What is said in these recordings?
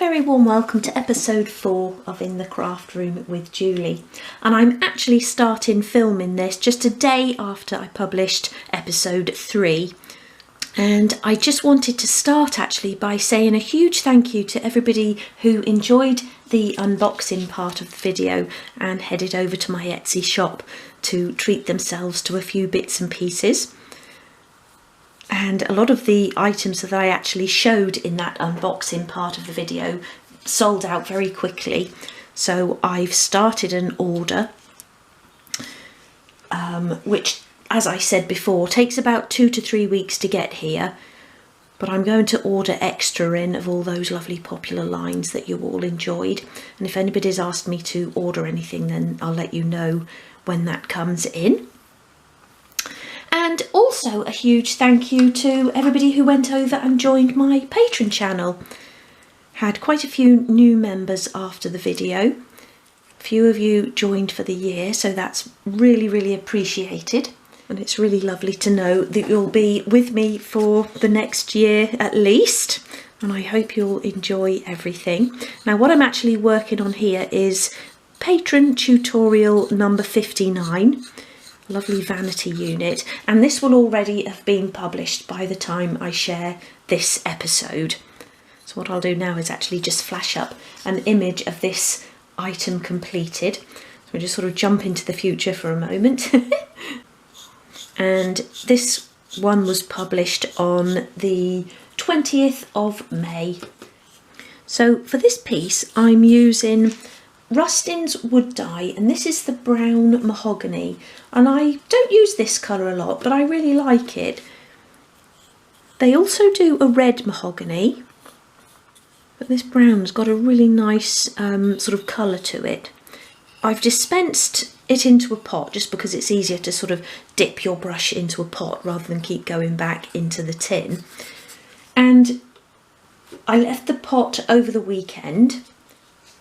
very warm welcome to episode 4 of In the Craft Room with Julie. And I'm actually starting filming this just a day after I published episode 3. And I just wanted to start actually by saying a huge thank you to everybody who enjoyed the unboxing part of the video and headed over to my Etsy shop to treat themselves to a few bits and pieces. And a lot of the items that I actually showed in that unboxing part of the video sold out very quickly. So I've started an order, which, as I said before, takes about 2 to 3 weeks to get here. But I'm going to order extra in of all those lovely popular lines that you all enjoyed. And if anybody's asked me to order anything, then I'll let you know when that comes in. And also a huge thank you to everybody who went over and joined my Patreon channel. Had quite a few new members after the video. A few of you joined for the year, so that's really appreciated. And it's really lovely to know that you'll be with me for the next year at least. And I hope you'll enjoy everything. Now, what I'm actually working on here is Patron tutorial number 59. Lovely vanity unit, and this will already have been published by the time I share this episode. So what I'll do now is actually just flash up an image of this item completed. So we'll just sort of jump into the future for a moment. And this one was published on the 20th of May. So for this piece I'm using Rustin's wood dye, and this is the brown mahogany, and I don't use this colour a lot but I really like it. They also do a red mahogany, but this brown's got a really nice sort of colour to it. I've dispensed it into a pot just because it's easier to sort of dip your brush into a pot rather than keep going back into the tin. And I left the pot over the weekend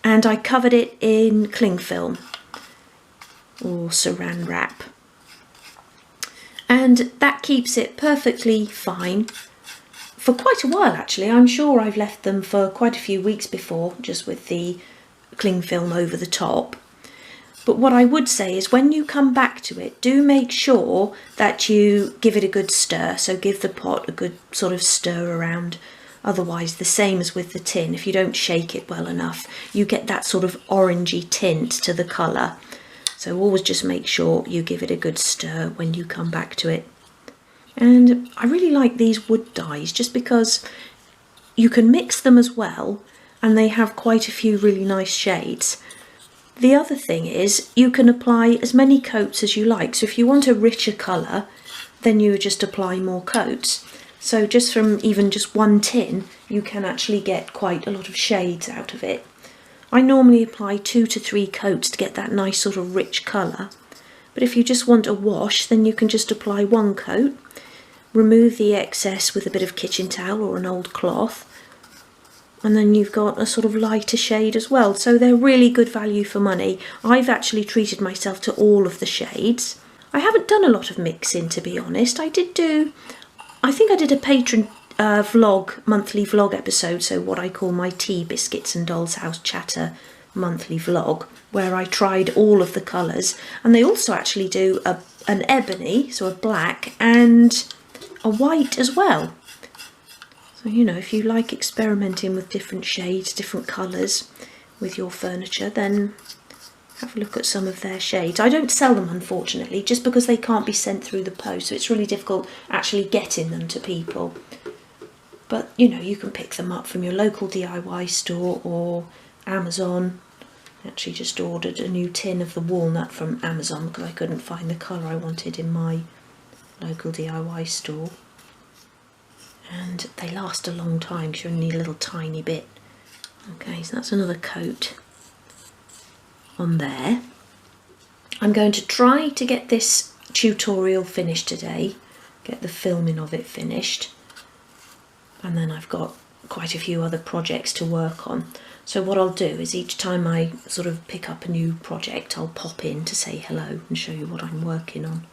and I covered it in cling film or saran wrap, and that keeps it perfectly fine for quite a while actually. I'm sure I've left them for quite a few weeks before, just with the cling film over the top. But what I would say is when you come back to it, do make sure that you give it a good stir, so give the pot a good sort of stir around. Otherwise, the same as with the tin, if you don't shake it well enough, you get that sort of orangey tint to the colour. So always just make sure you give it a good stir when you come back to it. And I really like these wood dyes just because you can mix them as well, and they have quite a few really nice shades. The other thing is you can apply as many coats as you like. So if you want a richer colour, then you just apply more coats. So just from even just one tin, you can actually get quite a lot of shades out of it. I normally apply 2 to 3 coats to get that nice sort of rich colour. But if you just want a wash, then you can just apply 1 coat, remove the excess with a bit of kitchen towel or an old cloth, and then you've got a sort of lighter shade as well. So they're really good value for money. I've actually treated myself to all of the shades. I haven't done a lot of mixing, to be honest. I think I did a Patreon monthly vlog episode, so what I call my Tea Biscuits and Doll's House Chatter monthly vlog, where I tried all of the colours. And they also actually do an ebony, so a black, and a white as well. So, you know, if you like experimenting with different shades, different colours with your furniture, then have a look at some of their shades. I don't sell them, unfortunately, just because they can't be sent through the post, so it's really difficult actually getting them to people. But, you know, you can pick them up from your local DIY store or Amazon. I actually just ordered a new tin of the walnut from Amazon because I couldn't find the colour I wanted in my local DIY store. And they last a long time because you only need a little tiny bit. Okay, so that's another coat on there. I'm going to try to get this tutorial finished today, get the filming of it finished, and then I've got quite a few other projects to work on. So what I'll do is each time I sort of pick up a new project, I'll pop in to say hello and show you what I'm working on.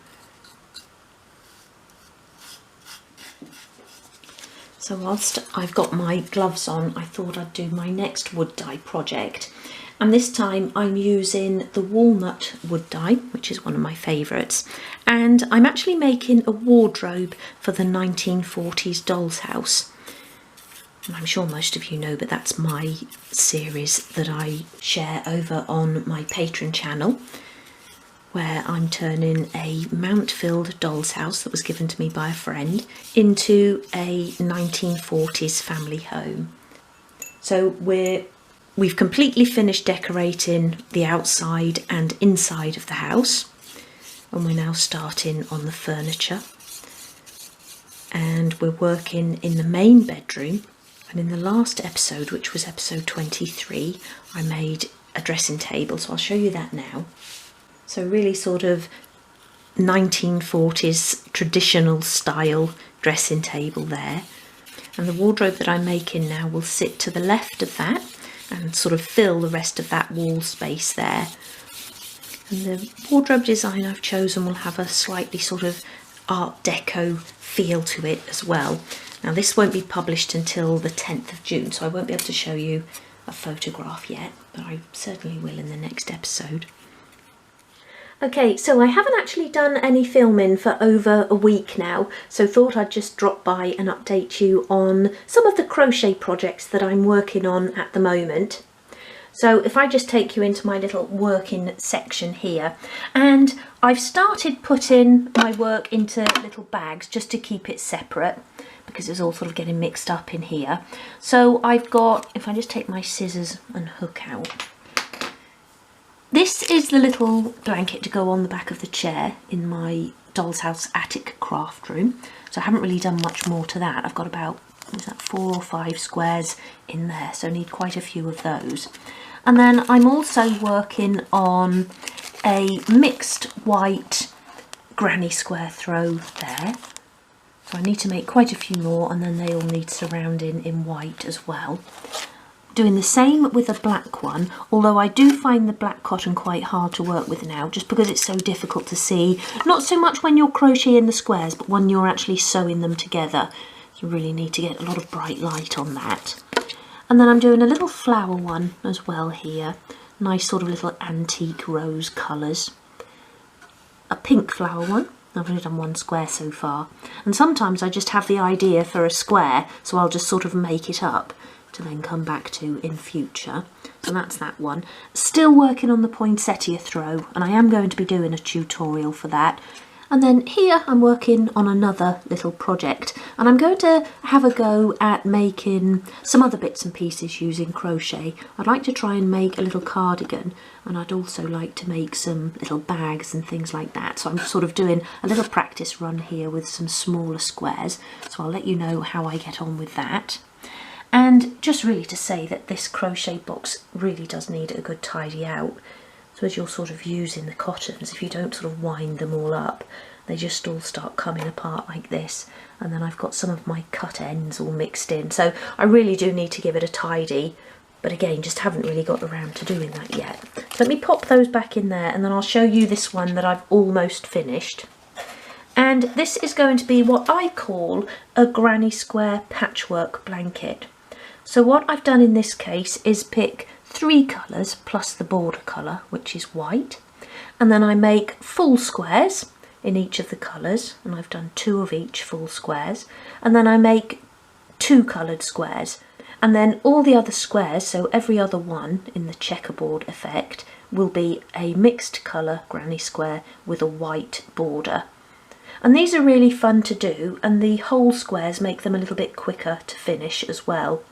So whilst I've got my gloves on, I thought I'd do my next wood dye project. And this time I'm using the walnut wood dye, which is one of my favourites. And I'm actually making a wardrobe for the 1940s doll's house. And I'm sure most of you know, but that's my series that I share over on my Patreon channel, where I'm turning a mount-filled doll's house that was given to me by a friend into a 1940s family home. So we've completely finished decorating the outside and inside of the house, and we're now starting on the furniture. And we're working in the main bedroom, and in the last episode, which was episode 23, I made a dressing table, so I'll show you that now. So really sort of 1940s traditional style dressing table there. And the wardrobe that I'm making now will sit to the left of that and sort of fill the rest of that wall space there. And the wardrobe design I've chosen will have a slightly sort of Art Deco feel to it as well. Now this won't be published until the 10th of June, so I won't be able to show you a photograph yet, but I certainly will in the next episode. Okay, so I haven't actually done any filming for over a week now, so thought I'd just drop by and update you on some of the crochet projects that I'm working on at the moment. So if I just take you into my little working section here, and I've started putting my work into little bags just to keep it separate, because it's all sort of getting mixed up in here. So I've got, if I just take my scissors and hook out, this is the little blanket to go on the back of the chair in my doll's house attic craft room. So I haven't really done much more to that. I've got about, is that 4 or 5 squares in there, so I need quite a few of those. And then I'm also working on a mixed white granny square throw there. So I need to make quite a few more, and then they all need surrounding in white as well. Doing the same with a black one, although I do find the black cotton quite hard to work with now, just because it's so difficult to see. Not so much when you're crocheting the squares, but when you're actually sewing them together. You really need to get a lot of bright light on that. And then I'm doing a little flower one as well here. Nice sort of little antique rose colours. A pink flower one. I've only done 1 square so far. And sometimes I just have the idea for a square, so I'll just sort of make it up to then come back to in future. So that's that one. Still working on the poinsettia throw, and I am going to be doing a tutorial for that. And then here I'm working on another little project, and I'm going to have a go at making some other bits and pieces using crochet. I'd like to try and make a little cardigan, and I'd also like to make some little bags and things like that. So I'm sort of doing a little practice run here with some smaller squares, so I'll let you know how I get on with that. And just really to say that this crochet box really does need a good tidy out. So as you're sort of using the cottons, if you don't sort of wind them all up, they just all start coming apart like this. And then I've got some of my cut ends all mixed in. So I really do need to give it a tidy, but again, just haven't really got around to doing that yet. So let me pop those back in there, and then I'll show you this one that I've almost finished. And this is going to be what I call a granny square patchwork blanket. So what I've done in this case is pick 3 colours plus the border colour, which is white, and then I make full squares in each of the colours, and I've done 2 of each full squares, and then I make 2 coloured squares, and then all the other squares, so every other one in the checkerboard effect, will be a mixed colour granny square with a white border. And these are really fun to do, and the whole squares make them a little bit quicker to finish as well.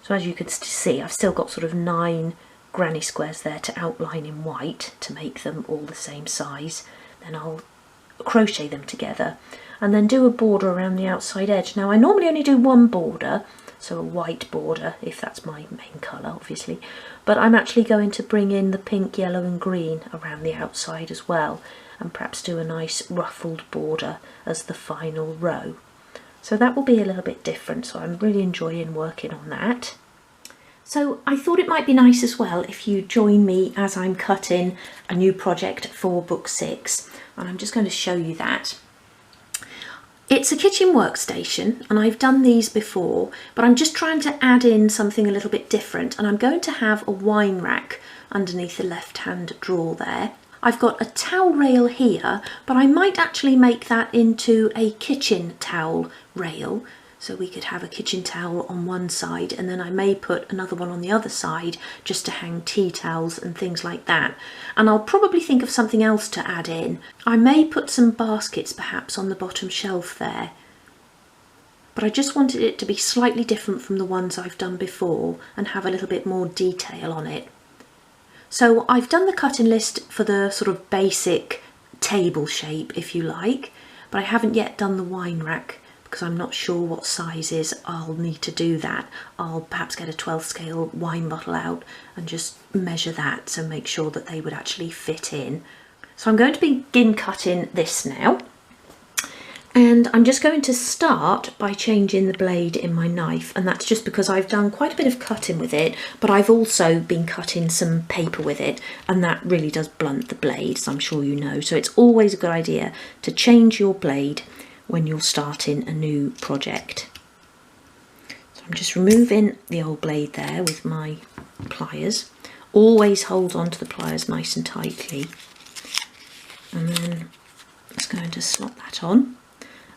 So as you can see, I've still got sort of 9 granny squares there to outline in white to make them all the same size. Then I'll crochet them together and then do a border around the outside edge. Now I normally only do 1 border, so a white border, if that's my main colour obviously, but I'm actually going to bring in the pink, yellow and green around the outside as well, and perhaps do a nice ruffled border as the final row. So that will be a little bit different, so I'm really enjoying working on that. So I thought it might be nice as well if you join me as I'm cutting a new project for book 6, and I'm just going to show you that. It's a kitchen workstation, and I've done these before, but I'm just trying to add in something a little bit different, and I'm going to have a wine rack underneath the left-hand drawer there. I've got a towel rail here, but I might actually make that into a kitchen towel rail. So we could have a kitchen towel on one side, and then I may put another one on the other side just to hang tea towels and things like that. And I'll probably think of something else to add in. I may put some baskets perhaps on the bottom shelf there. But I just wanted it to be slightly different from the ones I've done before and have a little bit more detail on it. So I've done the cutting list for the sort of basic table shape, if you like, but I haven't yet done the wine rack, because I'm not sure what sizes I'll need to do that. I'll perhaps get a 12 scale wine bottle out and just measure that, so make sure that they would actually fit in. So I'm going to begin cutting this now, and I'm just going to start by changing the blade in my knife, and that's just because I've done quite a bit of cutting with it, but I've also been cutting some paper with it, and that really does blunt the blade, as I'm sure you know. So it's always a good idea to change your blade when you're starting a new project. So I'm just removing the old blade there with my pliers. Always hold on to the pliers nice and tightly, and then just going to slot that on,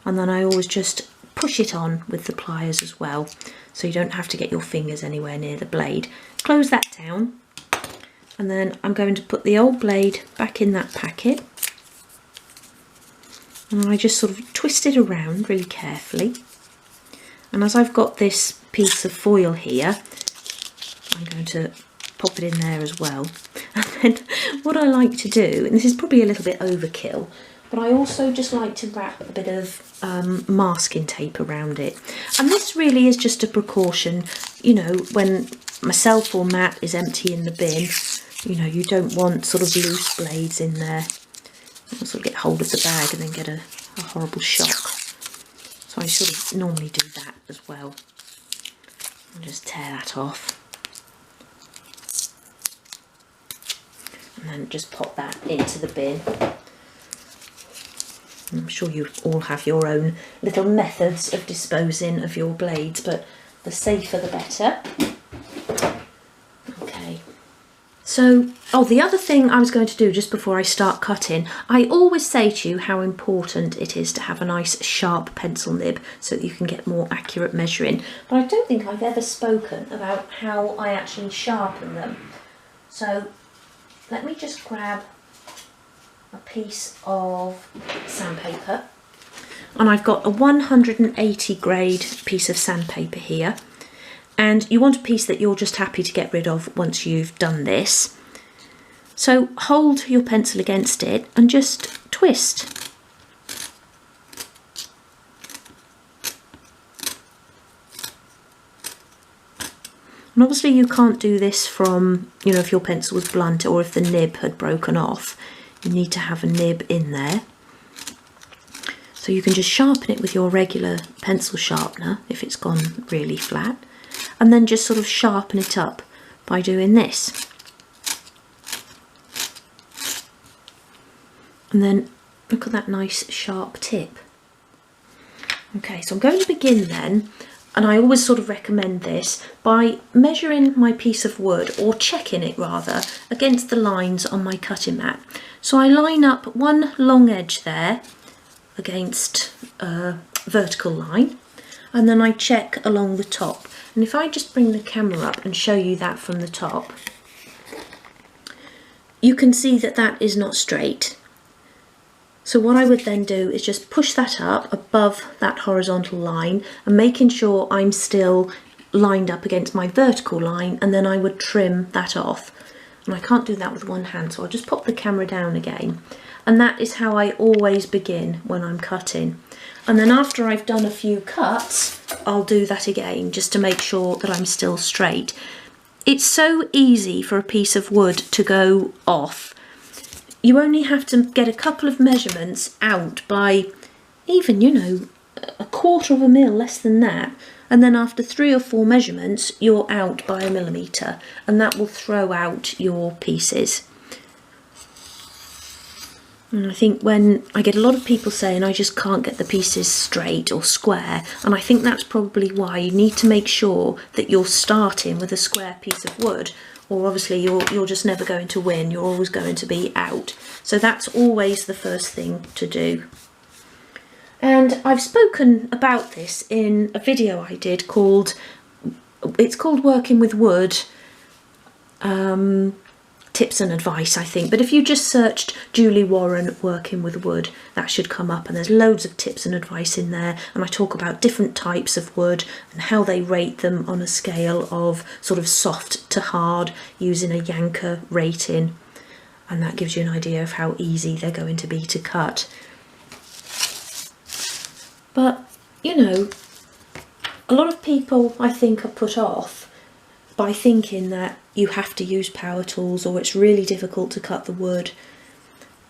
and then I always just push it on with the pliers as well, so you don't have to get your fingers anywhere near the blade. Close that down, and then I'm going to put the old blade back in that packet. And I just sort of twist it around really carefully. And as I've got this piece of foil here, I'm going to pop it in there as well. And then what I like to do, and this is probably a little bit overkill, but I also just like to wrap a bit of masking tape around it. And this really is just a precaution, you know, when myself or Matt is emptying the bin, you know, you don't want sort of loose blades in there. I'll sort of get hold of the bag and then get a horrible shock. So I sort of normally do that as well. I'll just tear that off. And then just pop that into the bin. I'm sure you all have your own little methods of disposing of your blades, but the safer the better. Okay. So, the other thing I was going to do just before I start cutting, I always say to you how important it is to have a nice sharp pencil nib so that you can get more accurate measuring. But I don't think I've ever spoken about how I actually sharpen them. So let me just grab a piece of sandpaper, and I've got a 180 grade piece of sandpaper here. And you want a piece that you're just happy to get rid of once you've done this. So hold your pencil against it and just twist. And obviously you can't do this from, you know, if your pencil was blunt or if the nib had broken off. You need to have a nib in there. So you can just sharpen it with your regular pencil sharpener if it's gone really flat. And then just sort of sharpen it up by doing this. And then look at that nice sharp tip. Okay, so I'm going to begin then, and I always sort of recommend this by measuring my piece of wood, or checking it rather, against the lines on my cutting mat. So I line up one long edge there against a vertical line, and then I check along the top. And if I just bring the camera up and show you that from the top, you can see that that is not straight. So what I would then do is just push that up above that horizontal line and making sure I'm still lined up against my vertical line, and then I would trim that off. And I can't do that with one hand, so I'll just pop the camera down again. And that is how I always begin when I'm cutting. And then after I've done a few cuts, I'll do that again just to make sure that I'm still straight. It's so easy for a piece of wood to go off. You only have to get a couple of measurements out by even, you know, a quarter of a mil, less than that. And then after 3 or 4 measurements, you're out by 1 millimetre, and that will throw out your pieces. And I think when I get a lot of people saying I just can't get the pieces straight or square, and I think that's probably why you need to make sure that you're starting with a square piece of wood, or obviously you're just never going to win, you're always going to be out. So that's always the first thing to do. And I've spoken about this in a video I did it's called Working with Wood, tips and advice, I think. But if you just searched Julie Warren Working with Wood, that should come up, and there's loads of tips and advice in there, and I talk about different types of wood and how they rate them on a scale of sort of soft to hard using a Yanker rating, and that gives you an idea of how easy they're going to be to cut. But you know, a lot of people I think are put off by thinking that you have to use power tools or it's really difficult to cut the wood,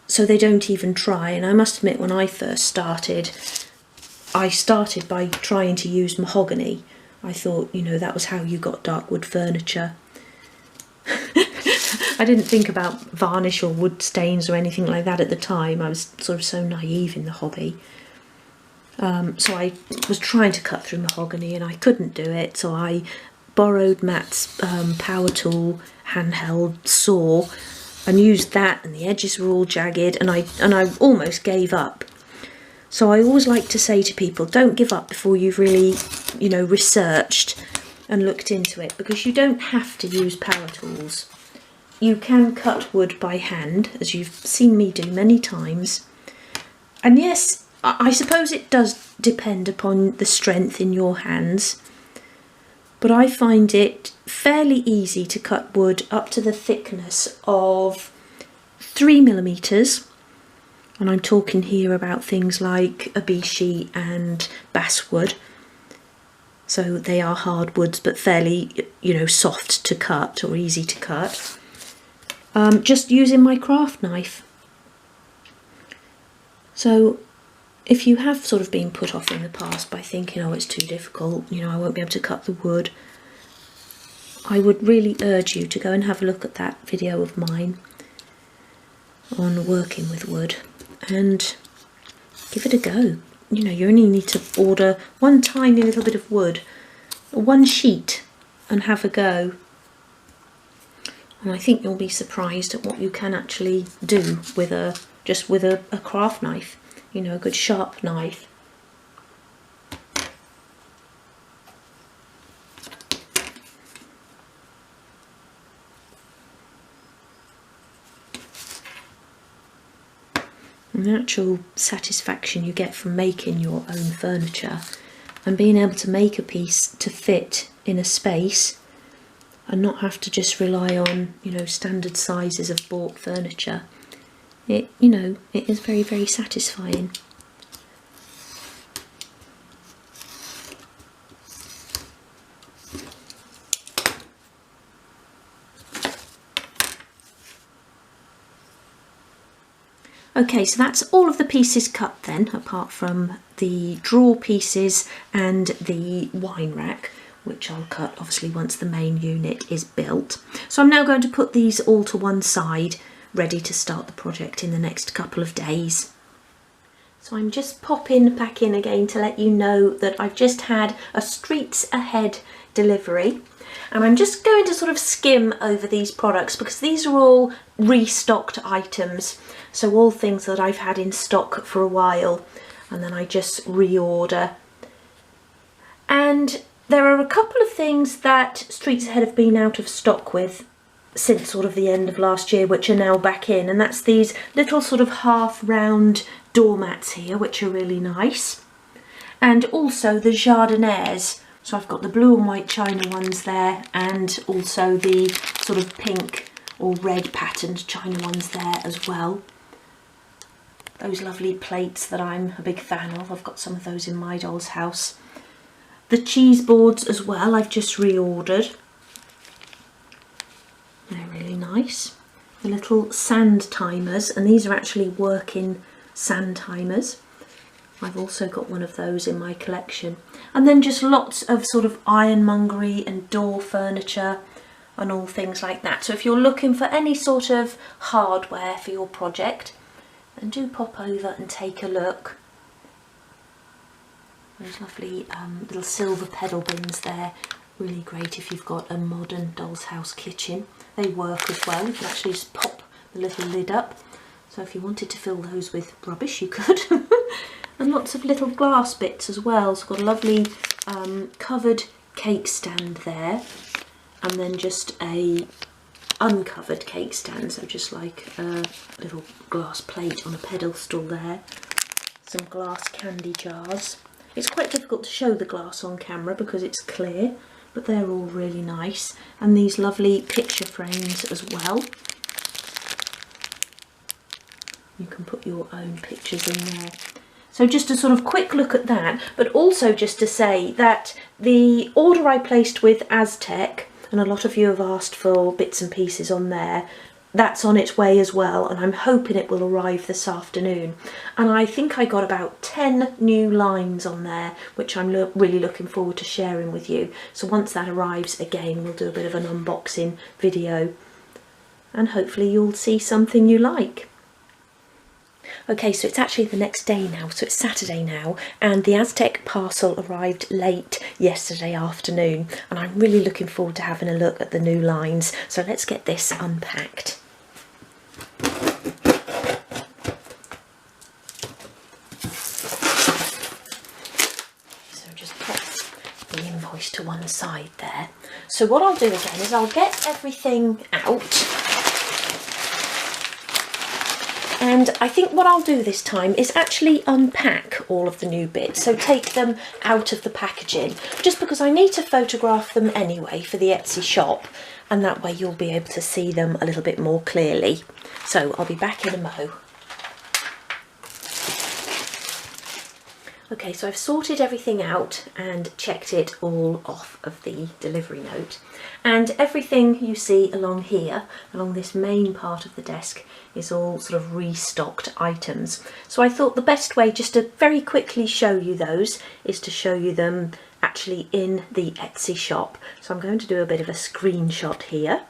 so they don't even try. And I must admit, when I first started, I started by trying to use mahogany. I thought, you know, that was how you got dark wood furniture. I didn't think about varnish or wood stains or anything like that at the time. I was sort of so naive in the hobby. So I was trying to cut through mahogany and I couldn't do it, so I borrowed Matt's power tool handheld saw and used that, and the edges were all jagged, and I almost gave up. So I always like to say to people, don't give up before you've really, you know, researched and looked into it, because you don't have to use power tools. You can cut wood by hand, as you've seen me do many times. And yes, I suppose it does depend upon the strength in your hands, but I find it fairly easy to cut wood up to the thickness of 3mm, and I'm talking here about things like abishi and basswood. So they are hardwoods, but fairly, you know, soft to cut or easy to cut. Just using my craft knife. So if you have sort of been put off in the past by thinking, oh, it's too difficult, you know, I won't be able to cut the wood, I would really urge you to go and have a look at that video of mine on working with wood and give it a go. You know, you only need to order one tiny little bit of wood, one sheet, and have a go. And I think you'll be surprised at what you can actually do with just with a craft knife. You know, a good sharp knife. And the actual satisfaction you get from making your own furniture and being able to make a piece to fit in a space and not have to just rely on, you know, standard sizes of bought furniture. It, you know, it is very, very satisfying. Okay, so that's all of the pieces cut then, apart from the drawer pieces and the wine rack, which I'll cut obviously once the main unit is built. So I'm now going to put these all to one side, ready to start the project in the next couple of days. So I'm just popping back in again to let you know that I've just had a Streets Ahead delivery, and I'm just going to sort of skim over these products because these are all restocked items, so all things that I've had in stock for a while and then I just reorder. And there are a couple of things that Streets Ahead have been out of stock with since sort of the end of last year, which are now back in, and that's these little sort of half round doormats here, which are really nice, and also the jardinières. So I've got the blue and white china ones there, and also the sort of pink or red patterned china ones there as well. Those lovely plates that I'm a big fan of, I've got some of those in my doll's house. The cheese boards as well, I've just reordered. They're really nice. The little sand timers, and these are actually working sand timers. I've also got one of those in my collection. And then just lots of sort of ironmongery and door furniture and all things like that. So if you're looking for any sort of hardware for your project, then do pop over and take a look. Those lovely little silver pedal bins there, really great if you've got a modern doll's house kitchen. They work as well, you can actually just pop the little lid up, so if you wanted to fill those with rubbish you could. And lots of little glass bits as well, so it's got a lovely covered cake stand there, and then just a uncovered cake stand, so just like a little glass plate on a pedestal there. Some glass candy jars. It's quite difficult to show the glass on camera because it's clear, but they're all really nice. And these lovely picture frames as well. You can put your own pictures in there. So just a sort of quick look at that, but also just to say that the order I placed with Aztec, and a lot of you have asked for bits and pieces on there, that's on its way as well, and I'm hoping it will arrive this afternoon. And I think I got about 10 new lines on there, which I'm really looking forward to sharing with you. So once that arrives, again, we'll do a bit of an unboxing video, and hopefully you'll see something you like. Okay, so it's actually the next day now, so it's Saturday now, and the Aztec parcel arrived late yesterday afternoon, and I'm really looking forward to having a look at the new lines. So let's get this unpacked. So just pop the invoice to one side there. So what I'll do again is I'll get everything out. And I think what I'll do this time is actually unpack all of the new bits, so take them out of the packaging, just because I need to photograph them anyway for the Etsy shop, and that way you'll be able to see them a little bit more clearly. So I'll be back in a mo. Okay, so I've sorted everything out and checked it all off of the delivery note. And everything you see along here, along this main part of the desk, is all sort of restocked items. So I thought the best way just to very quickly show you those is to show you them actually in the Etsy shop. So I'm going to do a bit of a screenshot here.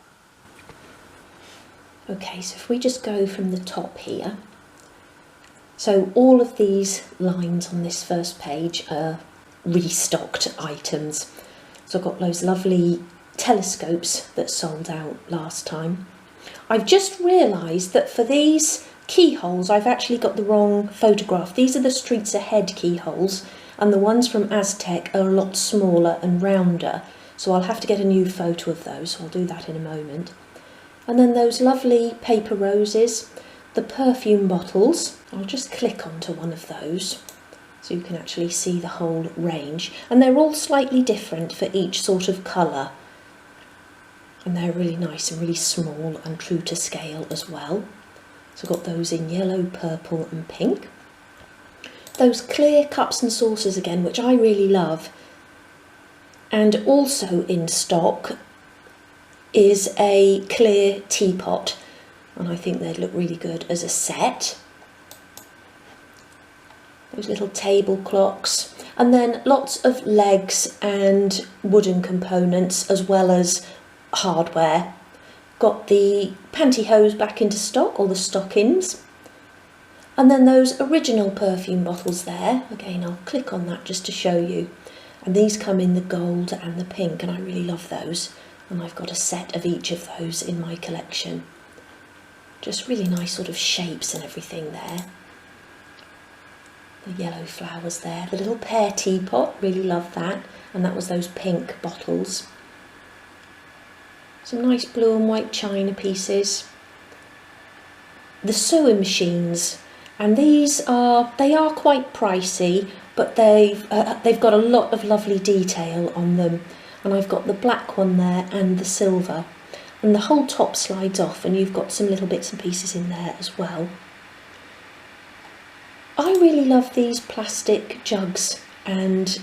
Okay, so if we just go from the top here. So all of these lines on this first page are restocked items. So I've got those lovely telescopes that sold out last time. I've just realised that for these keyholes I've actually got the wrong photograph. These are the Streets Ahead keyholes, and the ones from Aztec are a lot smaller and rounder, so I'll have to get a new photo of those, so I'll do that in a moment. And then those lovely paper roses, the perfume bottles. I'll just click onto one of those so you can actually see the whole range, and they're all slightly different for each sort of colour, and they're really nice and really small and true to scale as well. So I've got those in yellow, purple and pink. Those clear cups and saucers again, which I really love, and also in stock is a clear teapot, and I think they'd look really good as a set. Those little table clocks, and then lots of legs and wooden components as well as hardware. Got the pantyhose back into stock, or the stockings, and then those original perfume bottles there. Again, I'll click on that just to show you, and these come in the gold and the pink, and I really love those, and I've got a set of each of those in my collection. Just really nice sort of shapes and everything there. The yellow flowers there, the little pear teapot, really love that, and that was those pink bottles. Some nice blue and white china pieces. The sewing machines, and they are quite pricey, but they've got a lot of lovely detail on them, and I've got the black one there and the silver, and the whole top slides off, and you've got some little bits and pieces in there as well. I really love these plastic jugs and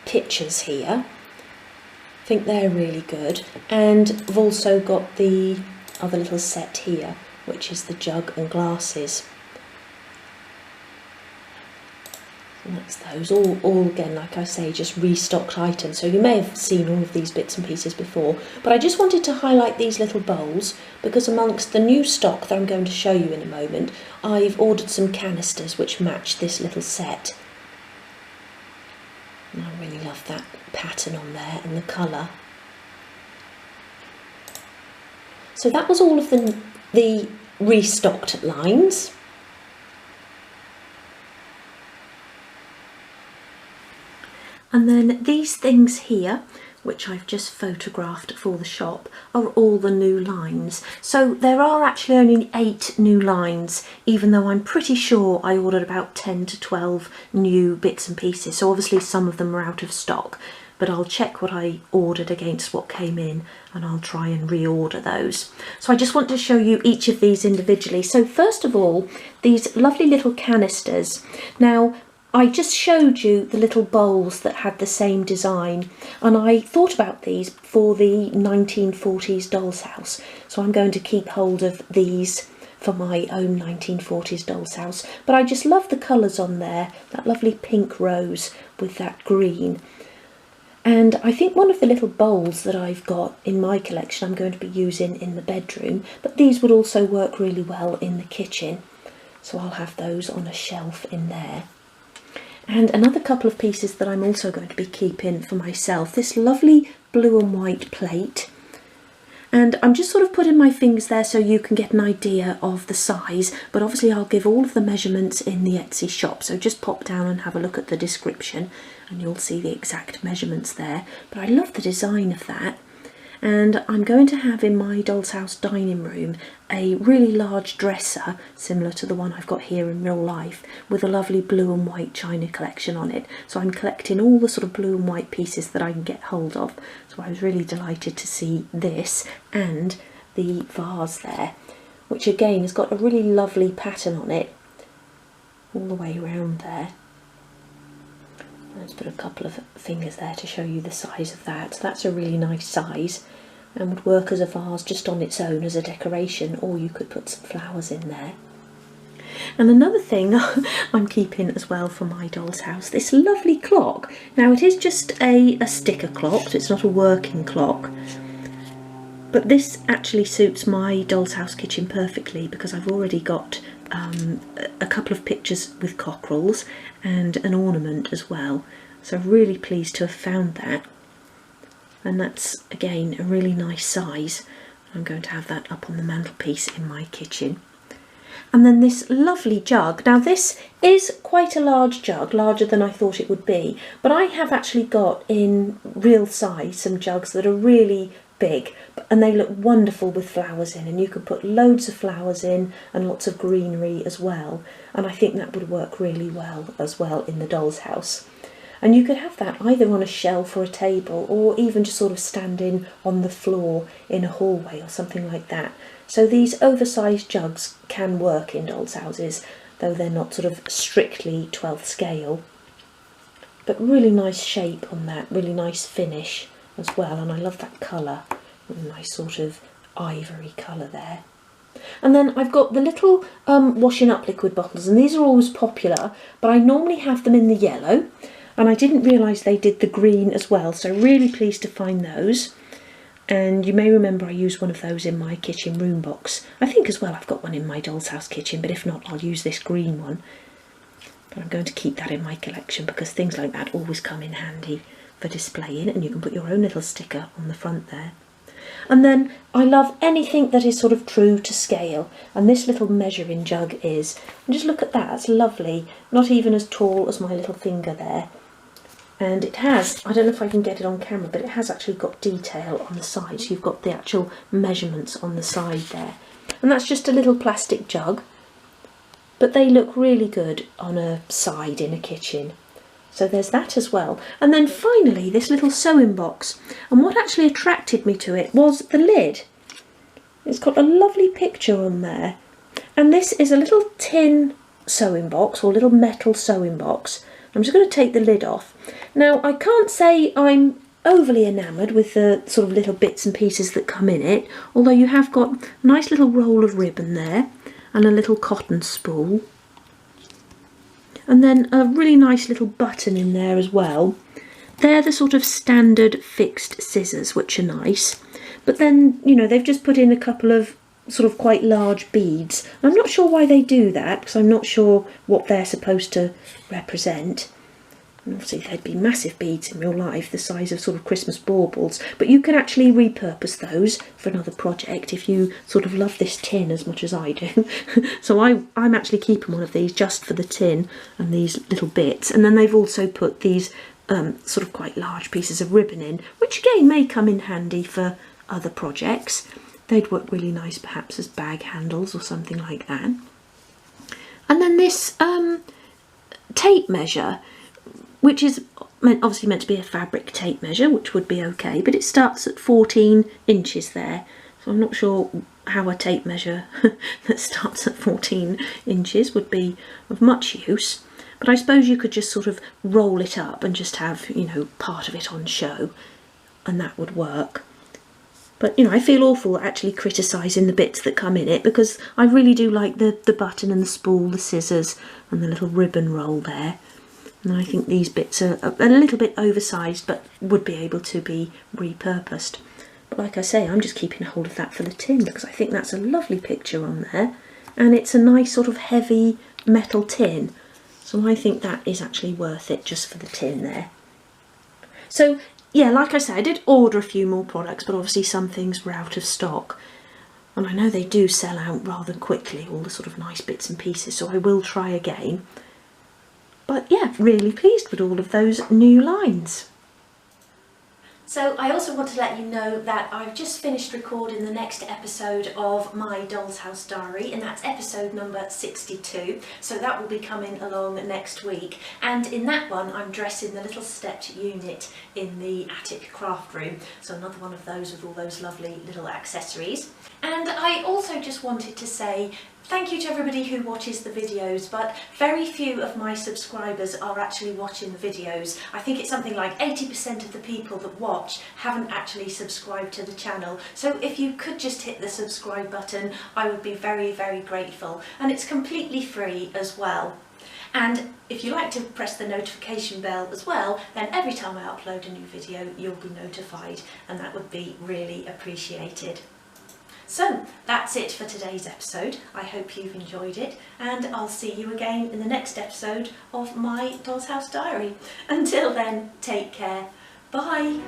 pitchers here. I think they're really good, and I've also got the other little set here, which is the jug and glasses. And that's those, all again, like I say, just restocked items. So you may have seen all of these bits and pieces before, but I just wanted to highlight these little bowls because amongst the new stock that I'm going to show you in a moment, I've ordered some canisters which match this little set. And I really love that pattern on there and the colour. So that was all of the restocked lines. And then these things here, which I've just photographed for the shop, are all the new lines. So there are actually only 8 new lines, even though I'm pretty sure I ordered about 10 to 12 new bits and pieces. So obviously some of them are out of stock, but I'll check what I ordered against what came in and I'll try and reorder those. So I just want to show you each of these individually. So first of all, these lovely little canisters. Now, I just showed you the little bowls that had the same design, and I thought about these for the 1940s doll's house. So I'm going to keep hold of these for my own 1940s doll's house. But I just love the colours on there, that lovely pink rose with that green. And I think one of the little bowls that I've got in my collection I'm going to be using in the bedroom, but these would also work really well in the kitchen. So I'll have those on a shelf in there. And another couple of pieces that I'm also going to be keeping for myself, this lovely blue and white plate. And I'm just sort of putting my fingers there so you can get an idea of the size, but obviously I'll give all of the measurements in the Etsy shop, so just pop down and have a look at the description and you'll see the exact measurements there. But I love the design of that. And I'm going to have in my doll's house dining room a really large dresser, similar to the one I've got here in real life, with a lovely blue and white china collection on it. So I'm collecting all the sort of blue and white pieces that I can get hold of. So I was really delighted to see this and the vase there, which again has got a really lovely pattern on it all the way around there. Let's put a couple of fingers there to show you the size of that. So that's a really nice size and would work as a vase just on its own as a decoration, or you could put some flowers in there. And another thing I'm keeping as well for my doll's house, this lovely clock. Now it is just a sticker clock, so it's not a working clock, but this actually suits my doll's house kitchen perfectly because I've already got a couple of pictures with cockerels and an ornament as well, so really pleased to have found that. And that's again a really nice size. I'm going to have that up on the mantelpiece in my kitchen. And then this lovely jug. Now this is quite a large jug, larger than I thought it would be, but I have actually got in real size some jugs that are really big and they look wonderful with flowers in, and you could put loads of flowers in and lots of greenery as well, and I think that would work really well as well in the doll's house. And you could have that either on a shelf or a table, or even just sort of standing on the floor in a hallway or something like that. So these oversized jugs can work in dolls' houses, though they're not sort of strictly 12th scale. But really nice shape on that, really nice finish as well, and I love that colour, really nice sort of ivory colour there. And then I've got the little washing up liquid bottles, and these are always popular, but I normally have them in the yellow, and I didn't realise they did the green as well, so really pleased to find those. And you may remember I used one of those in my kitchen room box. I think as well I've got one in my doll's house kitchen, but if not I'll use this green one. But I'm going to keep that in my collection because things like that always come in handy for displaying, and you can put your own little sticker on the front there. And then I love anything that is sort of true to scale, and this little measuring jug is. And just look at that, that's lovely, not even as tall as my little finger there. And it has, I don't know if I can get it on camera, but it has actually got detail on the side, so you've got the actual measurements on the side there. And that's just a little plastic jug, but they look really good on a side in a kitchen. So there's that as well. And then finally this little sewing box, and what actually attracted me to it was the lid. It's got a lovely picture on there, and this is a little tin sewing box, or little metal sewing box. I'm just going to take the lid off. Now I can't say I'm overly enamoured with the sort of little bits and pieces that come in it, although you have got a nice little roll of ribbon there and a little cotton spool. and then a really nice little button in there as well. They're the sort of standard fixed scissors, which are nice. But then, you know, they've just put in a couple of sort of quite large beads. I'm not sure why they do that, because I'm not sure what they're supposed to represent. And obviously they'd be massive beads in real life, the size of sort of Christmas baubles, but you can actually repurpose those for another project if you sort of love this tin as much as I do. So I'm actually keeping one of these just for the tin and these little bits, and then they've also put these sort of quite large pieces of ribbon in, which again may come in handy for other projects. They'd work really nice perhaps as bag handles or something like that. And then this tape measure, which is obviously meant to be a fabric tape measure, which would be okay, but it starts at 14 inches there. So I'm not sure how a tape measure that starts at 14 inches would be of much use. But I suppose you could just sort of roll it up and just have, you know, part of it on show, and that would work. But, you know, I feel awful actually criticising the bits that come in it, because I really do like the button and the spool, the scissors and the little ribbon roll there. And I think these bits are a little bit oversized, but would be able to be repurposed. But like I say, I'm just keeping hold of that for the tin, because I think that's a lovely picture on there. And it's a nice sort of heavy metal tin. So I think that is actually worth it just for the tin there. So yeah, like I said, I did order a few more products, but obviously some things were out of stock. And I know they do sell out rather quickly, all the sort of nice bits and pieces, so I will try again. But yeah, really pleased with all of those new lines. So I also want to let you know that I've just finished recording the next episode of my Doll's House Diary, and that's episode number 62. So that will be coming along next week. And in that one, I'm dressing the little stepped unit in the attic craft room. So another one of those with all those lovely little accessories. And I also just wanted to say thank you to everybody who watches the videos, but very few of my subscribers are actually watching the videos. I think it's something like 80% of the people that watch haven't actually subscribed to the channel. So if you could just hit the subscribe button, I would be very, very grateful. And it's completely free as well. And if you like to press the notification bell as well, then every time I upload a new video, you'll be notified, and that would be really appreciated. So that's it for today's episode. I hope you've enjoyed it, and I'll see you again in the next episode of my Doll's House Diary. Until then, take care. Bye.